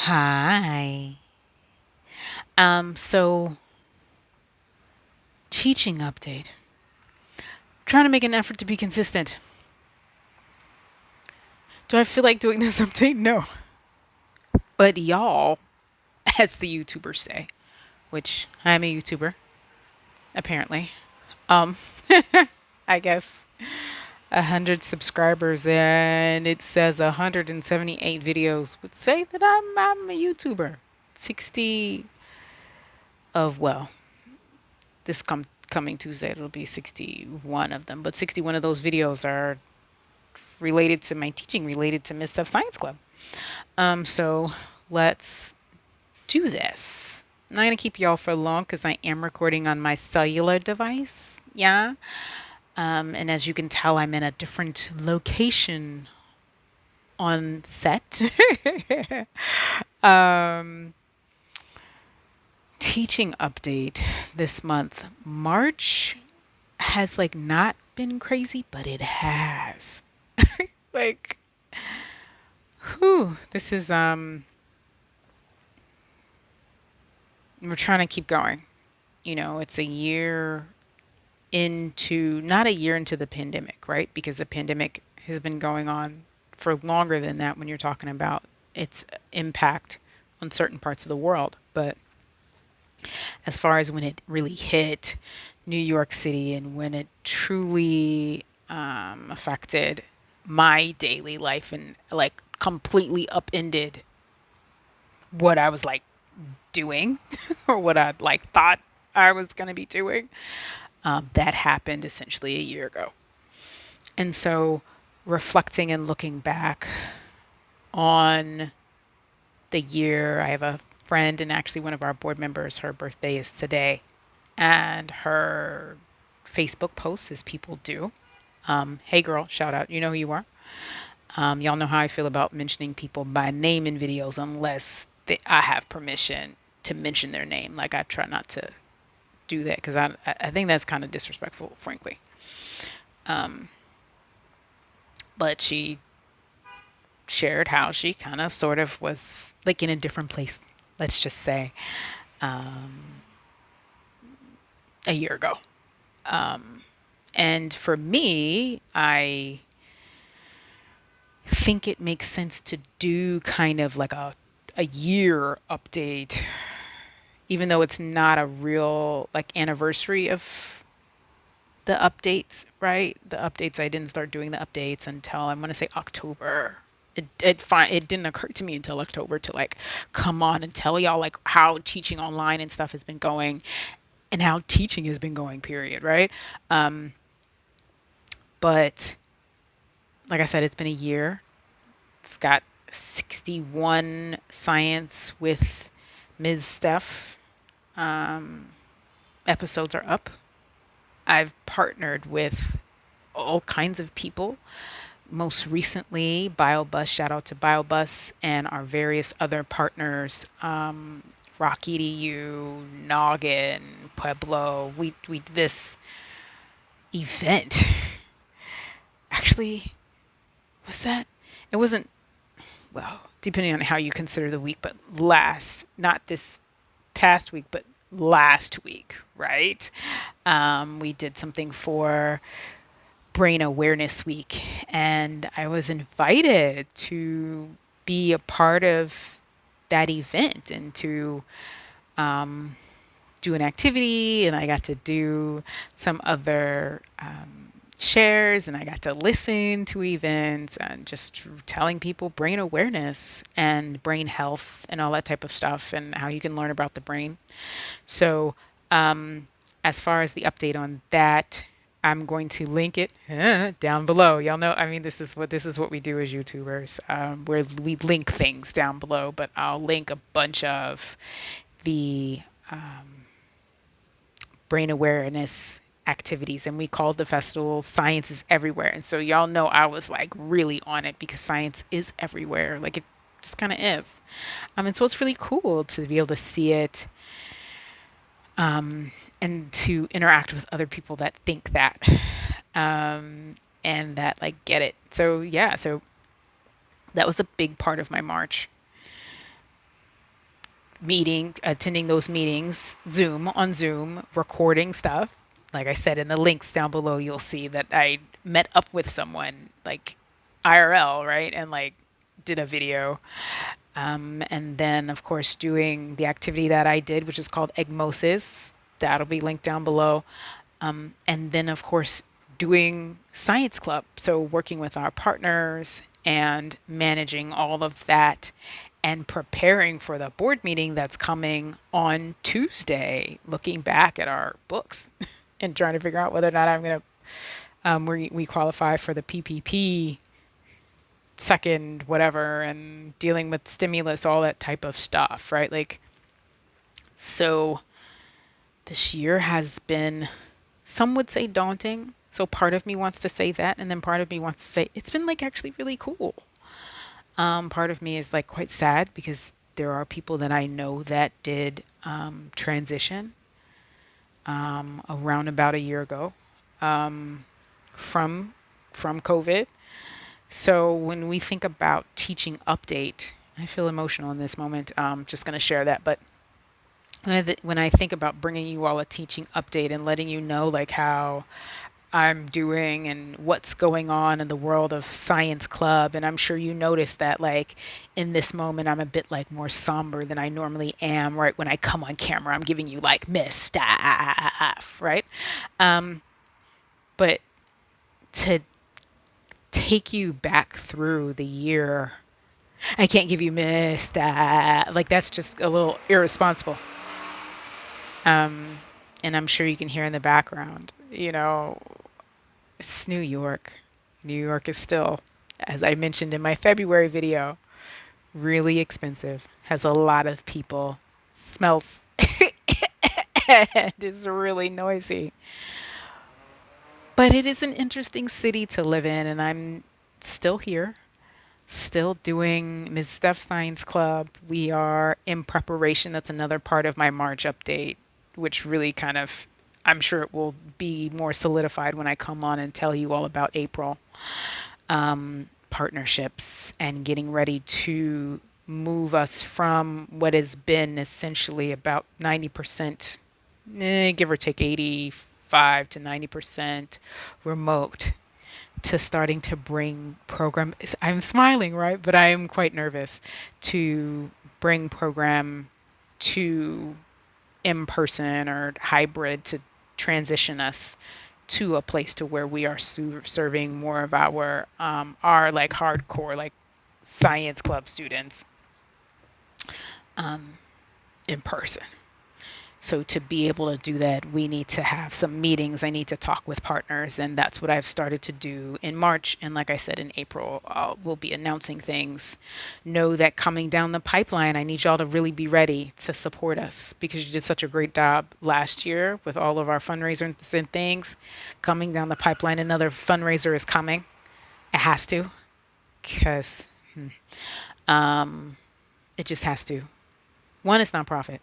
Hi. So teaching update. Trying to make an effort to be consistent. Do I feel like doing this update? No. But y'all, as the YouTubers say, which I'm a YouTuber, apparently. Um, I guess 100 subscribers and it says 178 videos would say that I'm a YouTuber. 60 of this coming Tuesday it'll be 61 of them, but 61 of those videos are related to my teaching, related to Miss Steph Science Club. So let's do this. I'm not gonna keep y'all for long because I am recording on my cellular device. Yeah. And as you can tell, I'm in a different location on set. um, Teaching update this month. March has like not been crazy, but it has. Like, whew, this is we're trying to keep going. It's a year into, not a year into the pandemic, right? Because the pandemic has been going on for longer than that when you're talking about its impact on certain parts of the world. But as far as when it really hit New York City and when it truly affected my daily life and like completely upended what I was like doing or what I'd like thought I was going to be doing. That happened essentially a year ago. And so reflecting and looking back on the year, I have a friend and actually one of our board members, her birthday is today. And her Facebook posts, as people do. Hey girl, shout out. You know who you are. Y'all know how I feel about mentioning people by name in videos unless I have permission to mention their name. Like I try not to do that because I think that's kind of disrespectful, frankly. But she shared how she kind of sort of was like in a different place, let's just say, a year ago. And for me, I think it makes sense to do kind of like a year update, even though it's not a real like anniversary of the updates, right? The updates, I didn't start doing the updates until I'm going to say October. It didn't occur to me until October to like come on and tell y'all like how teaching online and stuff has been going and how teaching has been going, period, right? But like I said, it's been a year. I've got 61 science with Ms. Steph episodes are up. I've partnered with all kinds of people. Most recently, BioBus, shout out to BioBus and our various other partners, Rock EDU, Noggin, Pueblo. We did this event. Actually, was that? It wasn't, well, depending on how you consider the week, but not this past week, but last week, right? We did something for Brain Awareness Week, and I was invited to be a part of that event and to do an activity, and I got to do some other shares, and I got to listen to events and just telling people brain awareness and brain health and all that type of stuff and how you can learn about the brain. So, as far as the update on that, I'm going to link it down below. Y'all know, I mean, this is what we do as YouTubers, where we link things down below. But I'll link a bunch of the brain awareness activities, and we called the festival Science is Everywhere. And so y'all know I was like really on it because science is everywhere. Like it just kind of is. And so it's really cool to be able to see it and to interact with other people that think that and that like get it. So yeah, so that was a big part of my March. attending those meetings, on Zoom, recording stuff. Like I said, in the links down below, you'll see that I met up with someone like IRL, right? And like did a video. And then, of course, doing the activity that I did, which is called Egmosis. That'll be linked down below. And then, of course, doing Science Club. So, working with our partners and managing all of that and preparing for the board meeting that's coming on Tuesday, looking back at our books and trying to figure out whether or not I'm going to, we qualify for the PPP second, whatever, and dealing with stimulus, all that type of stuff, right? Like, so this year has been, some would say daunting. So part of me wants to say that, and then part of me wants to say it's been like actually really cool. Part of me is like quite sad because there are people that I know that did transition around about a year ago from from COVID. So when we think about teaching update, I feel emotional in this moment. Just going to share that, but when I think about bringing you all a teaching update and letting you know like how I'm doing and what's going on in the world of Science Club. And I'm sure you noticed that, like, in this moment, I'm a bit like more somber than I normally am, right? When I come on camera, I'm giving you like Miss Staff, right? But to take you back through the year, I can't give you Miss Staff. Like, that's just a little irresponsible. And I'm sure you can hear in the background, it's New York. New York is still, as I mentioned in my February video, really expensive, has a lot of people, smells, and is really noisy. But it is an interesting city to live in, and I'm still here, still doing Ms. Steph Science Club. We are in preparation. That's another part of my March update, which really kind of, I'm sure it will be more solidified when I come on and tell you all about April. Partnerships and getting ready to move us from what has been essentially about 90%, give or take 85 to 90% remote, to starting to bring program. I'm smiling, right? But I am quite nervous to bring program to in person or hybrid, to transition us to a place to where we are serving more of our like hardcore like Science Club students in person. So to be able to do that, we need to have some meetings. I need to talk with partners, and that's what I've started to do in March. And like I said, in April, we'll be announcing things. Know that coming down the pipeline, I need y'all to really be ready to support us because you did such a great job last year with all of our fundraisers and things. Coming down the pipeline, another fundraiser is coming. It has to, because it just has to. One is nonprofit.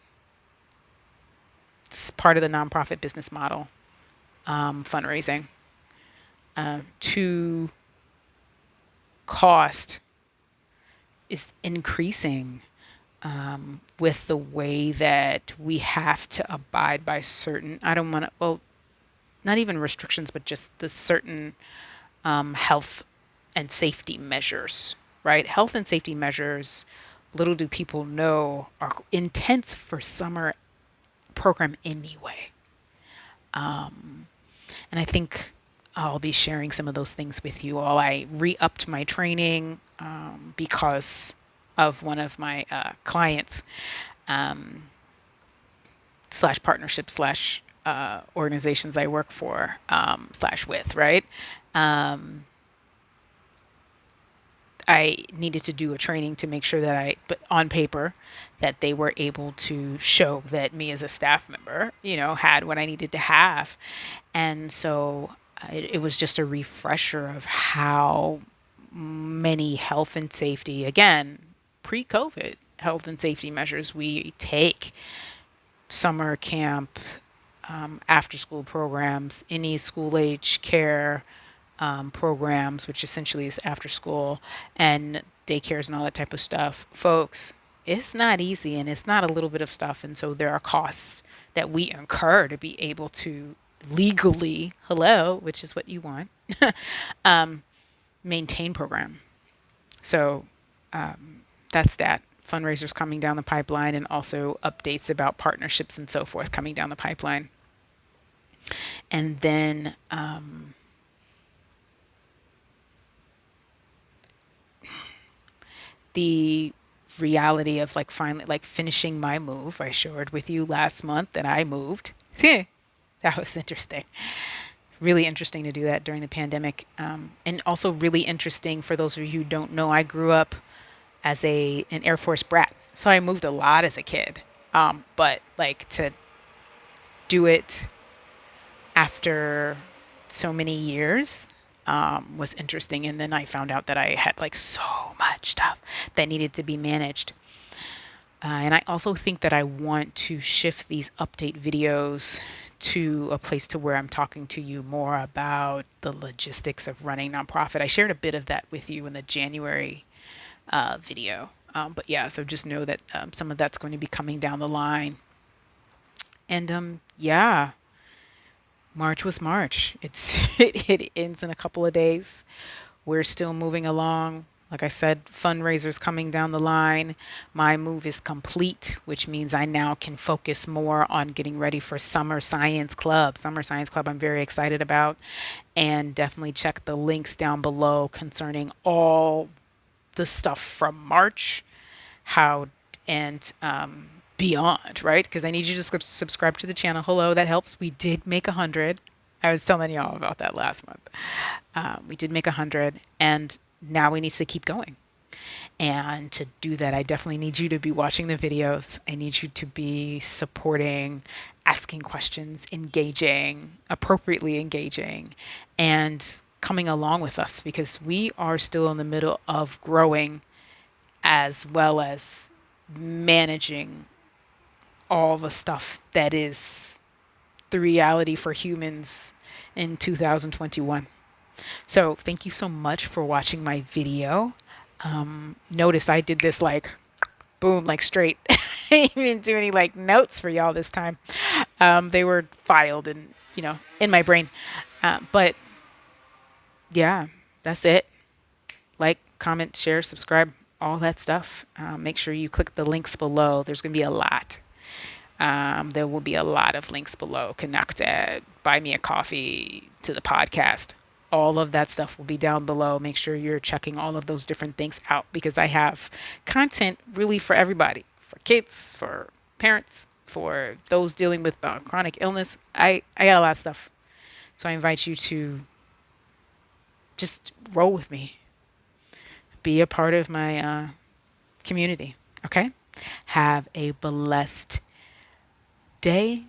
It's part of the nonprofit business model, fundraising. Two, cost is increasing with the way that we have to abide by certain, I don't want to, well, not even restrictions, but just the certain health and safety measures, right? Health and safety measures, little do people know, are intense for summer program anyway. And I think I'll be sharing some of those things with you all. I re-upped my training because of one of my clients slash partnership slash organizations I work for slash with, right? I needed to do a training to make sure that but on paper, that they were able to show that me as a staff member, had what I needed to have. And so it was just a refresher of how many health and safety, again, pre-COVID health and safety measures we take. Summer camp, after school programs, any school age care programs, which essentially is after school and daycares and all that type of stuff. Folks, it's not easy and it's not a little bit of stuff. And so there are costs that we incur to be able to legally, hello, which is what you want, maintain program. So that's that. Fundraisers coming down the pipeline and also updates about partnerships and so forth coming down the pipeline. And then the reality of like finally like finishing my move. I shared with you last month that I moved. That was interesting. Really interesting to do that during the pandemic. And also really interesting for those of you who don't know, I grew up as an Air Force brat. So I moved a lot as a kid. But like to do it after so many years was interesting. And then I found out that I had like so much stuff that needed to be managed. And I also think that I want to shift these update videos to a place to where I'm talking to you more about the logistics of running nonprofit. I shared a bit of that with you in the January video. But yeah, so just know that some of that's going to be coming down the line. And yeah, March was March. It ends in a couple of days. We're still moving along. Like I said, fundraisers coming down the line. My move is complete, which means I now can focus more on getting ready for Summer Science Club. Summer Science Club, I'm very excited about. And definitely check the links down below concerning all the stuff from March, how, and beyond, right? Because I need you to subscribe to the channel. Hello, that helps. We did make 100. I was telling y'all about that last month. We did make 100, and now we need to keep going. And to do that, I definitely need you to be watching the videos. I need you to be supporting, asking questions, engaging, appropriately engaging, and coming along with us because we are still in the middle of growing as well as managing all the stuff that is the reality for humans in 2021. So thank you so much for watching my video. Notice I did this like boom, like straight. I didn't even do any like notes for y'all this time. They were filed and in my brain. But yeah, that's it. Like, comment, share, subscribe, all that stuff. Make sure you click the links below. There's going to be a lot. There will be a lot of links below. Connected, buy me a coffee, to the podcast. All of that stuff will be down below. Make sure you're checking all of those different things out because I have content really for everybody, for kids, for parents, for those dealing with chronic illness. I got a lot of stuff. So I invite you to just roll with me. Be a part of my community. Okay? Have a blessed day,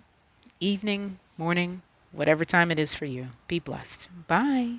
evening, morning, whatever time it is for you. Be blessed. Bye.